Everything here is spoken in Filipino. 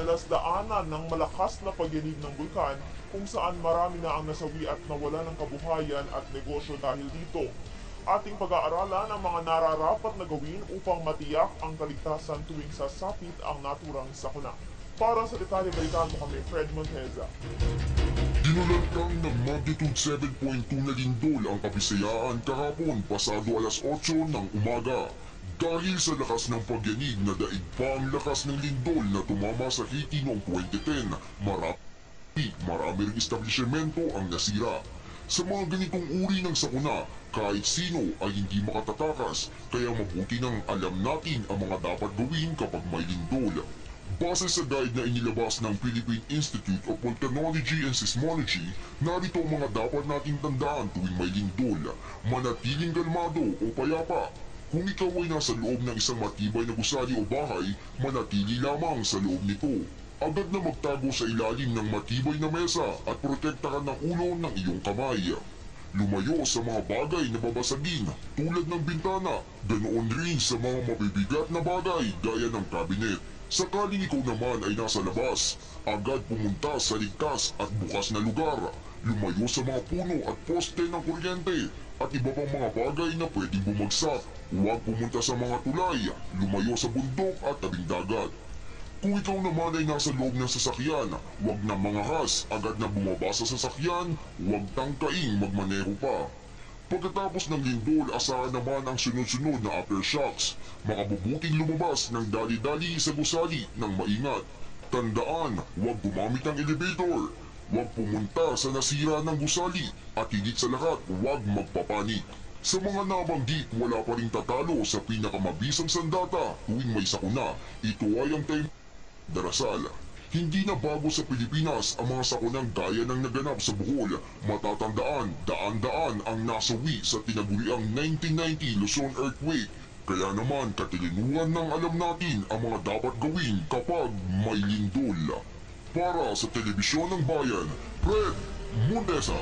madalas daanan ng malakas na pagyanig ng bulkan kung saan marami na ang nasawi at nawala ng kabuhayan at negosyo dahil dito. Ating pag-aaralan ang mga nararapat na gawin upang matiyak ang kaligtasan tuwing sasapit ang naturang sakuna. Para sa detalye, balikan mo kami, Fred Monteza. Dinulantang ng magnitude 7.2 na lindol ang Kabisayaan kahapon pasado alas 8 ng umaga. Dahil sa lakas ng pagyanig na daig pa ang lakas ng lindol na tumama sa Haiti noong 2010, marami ring establishmento ang nasira. Sa mga ganitong uri ng sakuna, kahit sino ay hindi makatatakas, kaya mabuti nang alam natin ang mga dapat gawin kapag may lindol. Base sa guide na inilabas ng Philippine Institute of Volcanology and Seismology, narito ang mga dapat nating tandaan tuwing may lindol. Manatiling kalmado o payapa. Kung ikaw ay nasa loob ng isang matibay na gusali o bahay, manatili lamang sa loob nito. Agad na magtago sa ilalim ng matibay na mesa at protektahan ng ulo ng iyong kamay. Lumayo sa mga bagay na babasagin tulad ng bintana, ganoon rin sa mga mabibigat na bagay gaya ng kabinet. Sakaling ikaw naman ay nasa labas, agad pumunta sa ligtas at bukas na lugar. Lumayo sa mga puno at poste ng kuryente at iba pang mga bagay na pwedeng bumagsak. Huwag pumunta sa mga tulay, lumayo sa bundok at tabing dagat. Kung ikaw naman ay nasa loob ng sasakyan, huwag na mangahas, agad na bumaba sa sasakyan, huwag tangkaing magmaneho pa. Pagkatapos ng lindol, asahan naman ang sunod-sunod na aftershocks. Makabubuting lumabas ng dali-dali sa gusali ng maingat. Tandaan, huwag gumamit ng elevator. Huwag pumunta sa nasira ng gusali at higit sa lahat, huwag magpapanik. Sa mga nabanggit, wala pa ring tatalo sa pinakamabisang sandata tuwing may sakuna. Ito ay ang time darasal. Hindi na bago sa Pilipinas ang mga sakunang gaya ng naganap sa Bohol. Matatandaan, daan-daan ang nasawi sa tinaguriang 1990 Luzon earthquake. Kaya naman katilinuhan ng alam natin ang mga dapat gawin kapag may lindol. Para sa Telebisyon ng Bayan, Fred Monteza.